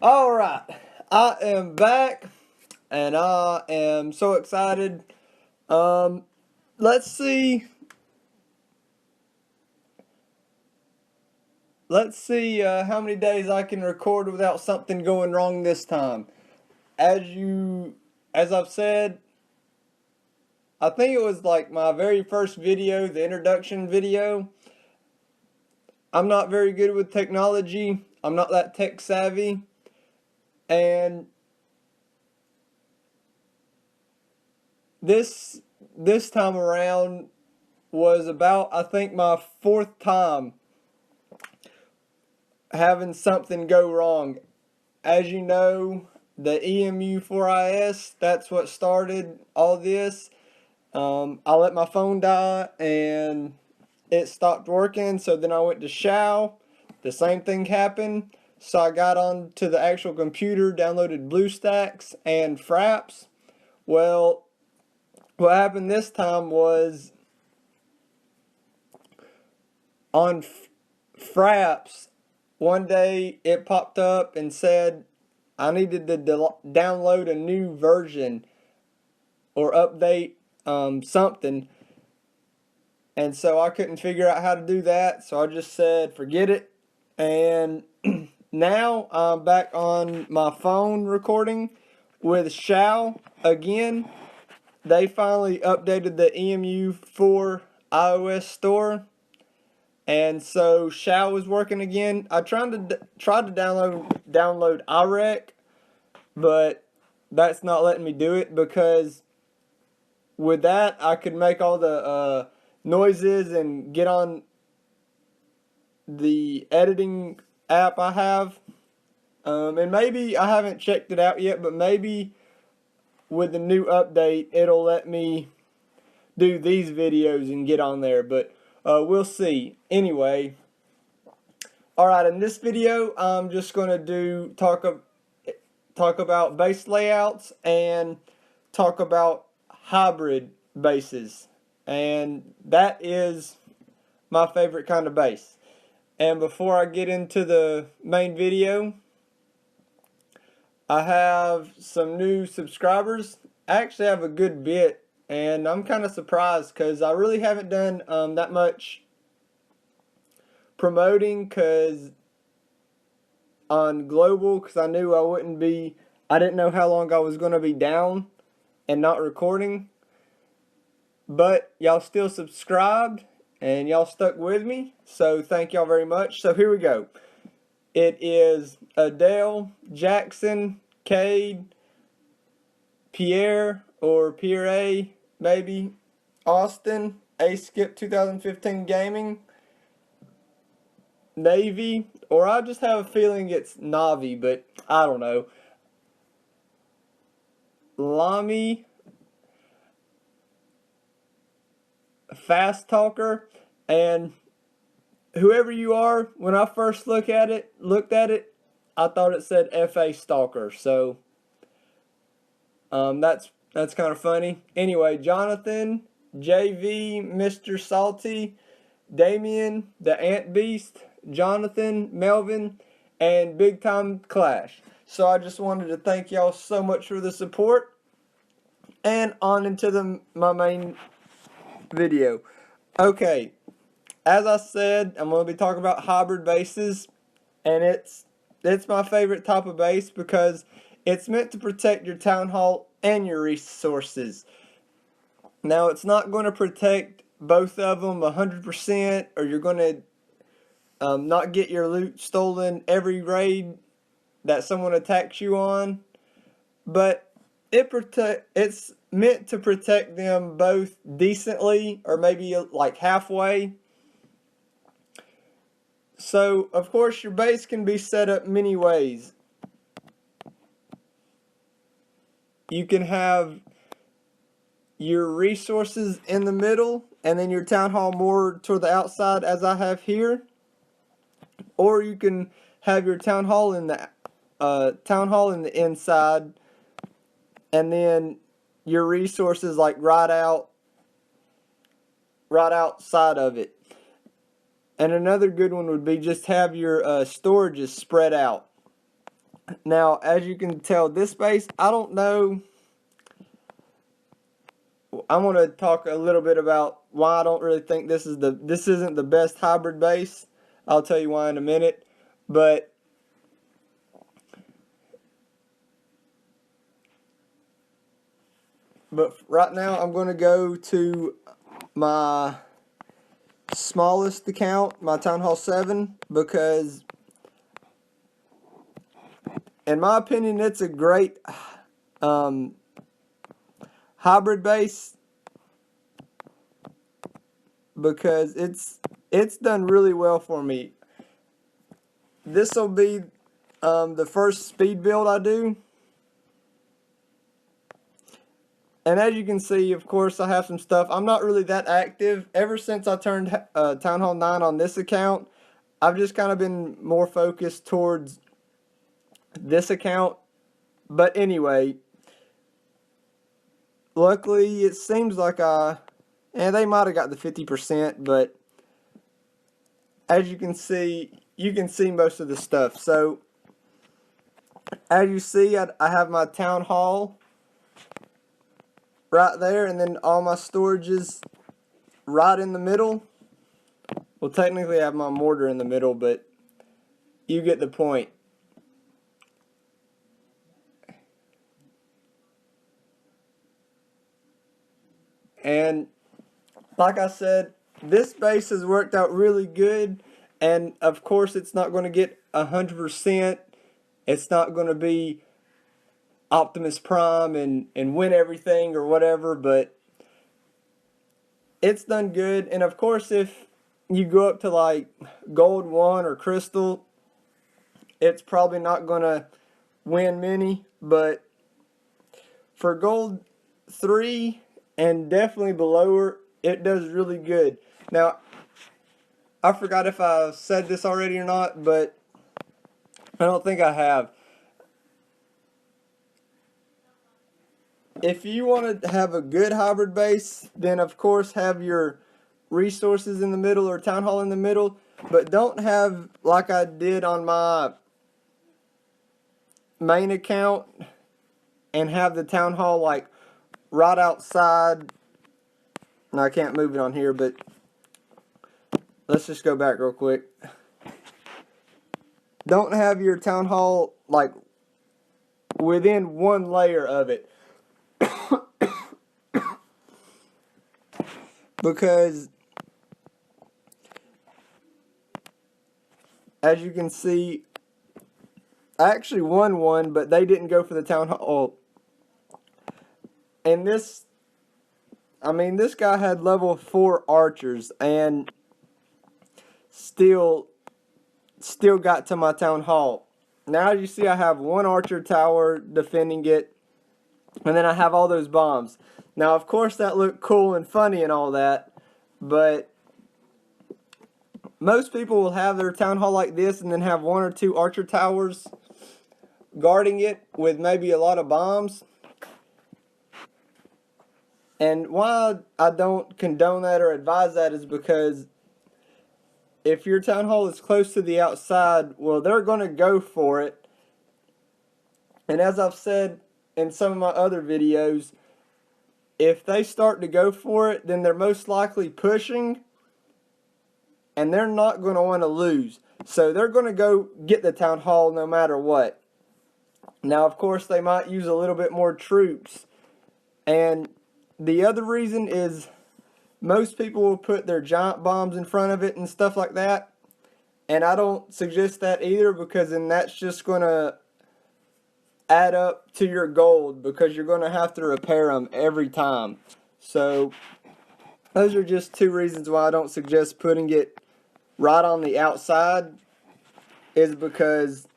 All right, I am back, and I am so excited. Um, let's see. Let's see how many days I can record without something going wrong this time. As I've said, I think it was like my very first video, the introduction video. I'm not very good with technology. I'm not that tech savvy, and this this time around was about, I think, my fourth time having something go wrong. As you know, the EMU4IS, that's what started all this. I let my phone die and it stopped working, so then I went to Shao. The same thing happened. So I got onto the actual computer, downloaded BlueStacks and Fraps. Well, what happened this time was on Fraps, one day it popped up and said I needed to download a new version or update something. And so I couldn't figure out how to do that. So I just said, forget it. And now I'm back on my phone recording with Shao again. They finally updated the EMU4 iOS store. And so Shao was working again. I tried to download iRec, but that's not letting me do it because with that I could make all the noises and get on the editing app I have. And maybe I haven't checked it out yet, but maybe with the new update it'll let me do these videos and get on there. But we'll see. Anyway. Alright, in this video, I'm just going to talk about base layouts and talk about hybrid bases. And that is my favorite kind of base. And before I get into the main video, I have some new subscribers. I actually have a good bit, and I'm kind of surprised because I really haven't done that much promoting on global because I knew I didn't know how long I was going to be down and not recording. But y'all still subscribed and y'all stuck with me, so thank y'all very much. So here we go. It is Adele, Jackson, Cade, Pierre or Pierre, maybe, Austin, A-Skip 2015 Gaming, Navy, or I just have a feeling it's Navi, but I don't know. Lamy, Fast Talker, and whoever you are, when I first looked at it, I thought it said FA Stalker, so that's kind of funny. Anyway, Jonathan, JV, Mr. Salty, Damien, the Ant Beast, Jonathan, Melvin, and Big Time Clash. So I just wanted to thank y'all so much for the support. And on into my main video. Okay, as I said, I'm going to be talking about hybrid bases, and it's my favorite type of base because it's meant to protect your town hall and your resources. Now, it's not going to protect both of them 100%, or you're going to not get your loot stolen every raid that someone attacks you on, but it's meant to protect them both decently or maybe like halfway. So, of course, your base can be set up many ways. You can have your resources in the middle and then your town hall more toward the outside as I have here. Or you can have your town hall in the inside and then your resources like right outside of it. And another good one would be just have your storages spread out. Now, as you can tell, this base, I don't know. I'm going to talk a little bit about why I don't really think this isn't the best hybrid base. I'll tell you why in a minute. But right now I'm going to go to my smallest account, my Town Hall 7, because in my opinion it's a great hybrid base, because it's done really well for me. This will be the first speed build I do. And as you can see, of course, I have some stuff. I'm not really that active. Ever since I turned Town Hall 9 on this account, I've just kind of been more focused towards this account. But anyway, luckily, it seems like they might have got the 50%, but as you can see most of the stuff. So, as you see, I have my Town Hall right there, and then all my storages right in the middle. Well, technically I have my mortar in the middle, but you get the point. And like I said, this base has worked out really good, and of course it's not going to get 100%. It's not going to be Optimus Prime and win everything or whatever, but it's done good. And of course, if you go up to like Gold 1 or Crystal, it's probably not going to win many, but for Gold 3 and definitely below her, it does really good. Now, I forgot if I said this already or not, but I don't think I have. If you want to have a good hybrid base, then of course have your resources in the middle or Town Hall in the middle, but don't have, like I did on my main account, and have the Town Hall like right outside. Now I can't move it on here, but let's just go back real quick. Don't have your Town Hall like within one layer of it. Because as you can see, I actually won one, but they didn't go for the Town Hall. And this guy had level 4 archers and still got to my Town Hall. Now as you see, I have one archer tower defending it, and then I have all those bombs. Now of course that looked cool and funny and all that, but most people will have their Town Hall like this and then have one or two archer towers guarding it with maybe a lot of bombs. And why I don't condone that or advise that is because if your Town Hall is close to the outside, well, they're going to go for it. And as I've said in some of my other videos, if they start to go for it, then they're most likely pushing, and they're not going to want to lose. So they're going to go get the Town Hall no matter what. Now, of course, they might use a little bit more troops. And the other reason is most people will put their giant bombs in front of it and stuff like that. And I don't suggest that either, because then that's just going to add up to your gold, because you're going to have to repair them every time. So those are just two reasons why I don't suggest putting it right on the outside, is because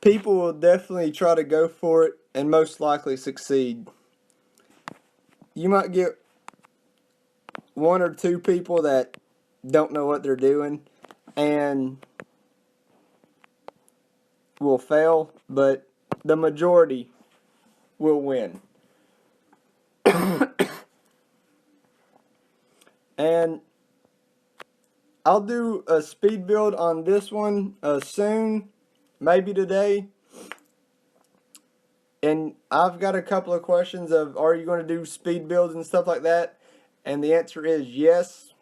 people will definitely try to go for it and most likely succeed. You might get one or two people that don't know what they're doing and will fail, but the majority will win. And I'll do a speed build on this one soon, maybe today. And I've got a couple of questions of, are you going to do speed builds and stuff like that? And the answer is yes.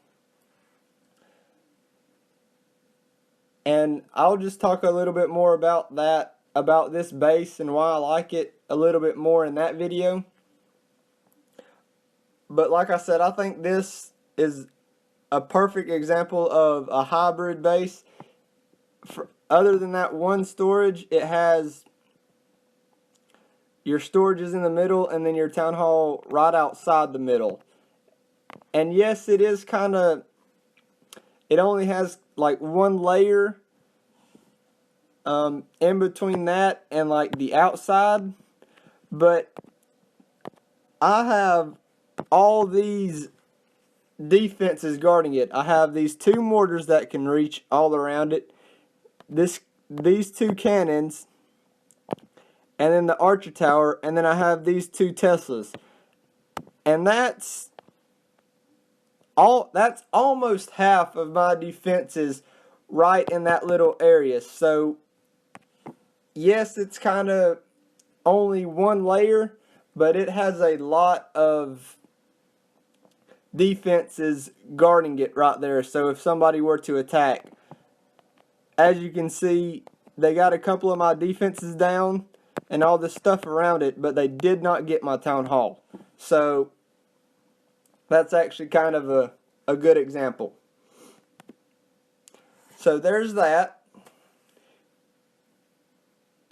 And I'll just talk a little bit more about that, about this base and why I like it a little bit more in that video. But like I said, I think this is a perfect example of a hybrid base. Other than that one storage, it has your storage is in the middle and then your town hall right outside the middle. And yes, it is kind of, it only has like one layer in between that and like the outside, but I have all these defenses guarding it. I have these two mortars that can reach all around it, these two cannons, and then the Archer Tower, and then I have these two Teslas. And that's almost half of my defenses right in that little area. So yes, it's kind of only one layer, but it has a lot of defenses guarding it right there. So if somebody were to attack, as you can see, they got a couple of my defenses down and all this stuff around it, but they did not get my town hall. So that's actually kind of a good example. So there's that.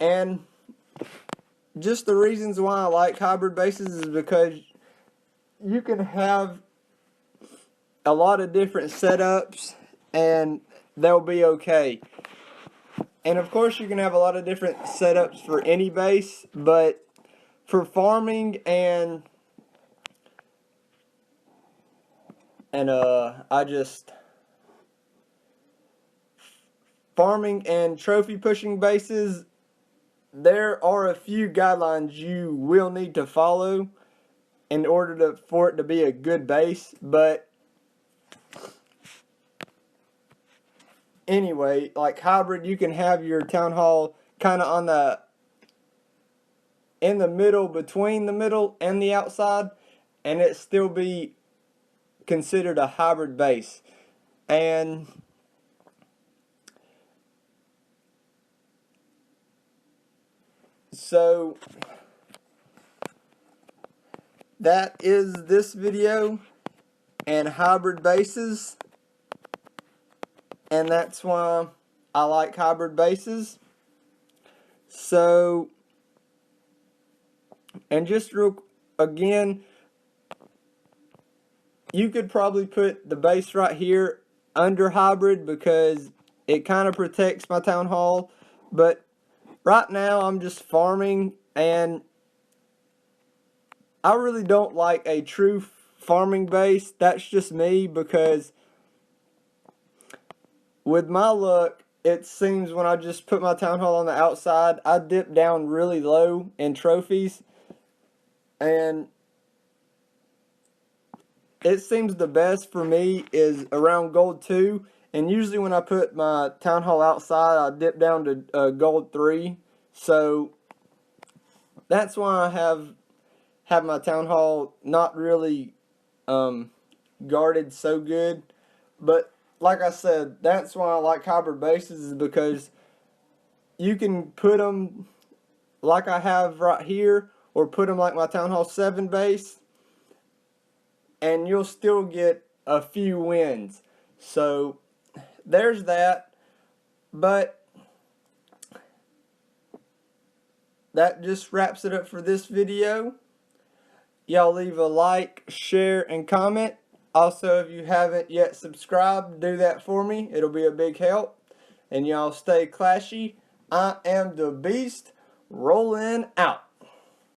And just the reasons why I like hybrid bases is because you can have a lot of different setups and they'll be okay. And of course you can have a lot of different setups for any base, but for farming and farming and trophy pushing bases, there are a few guidelines you will need to follow in order for it to be a good base. But anyway, like hybrid, you can have your town hall kind of in the middle, between the middle and the outside, and it still be considered a hybrid base. And so that is this video and hybrid bases, and that's why I like hybrid bases. So, and just again, you could probably put the base right here under hybrid because it kind of protects my town hall, but right now I'm just farming, and I really don't like a true farming base. That's just me, because with my luck, it seems when I just put my town hall on the outside, I dip down really low in trophies, and it seems the best for me is around gold 2, and usually when I put my town hall outside, I dip down to gold 3. So that's why I have my town hall not really guarded so good. But like I said, that's why I like hybrid bases, is because you can put them like I have right here, or put them like my town hall 7 base, and you'll still get a few wins. So there's that. But that just wraps it up for this video. Y'all leave a like, share, and comment. Also, if you haven't yet subscribed, do that for me. It'll be a big help. And y'all stay clashy. I am the Beast, rolling out.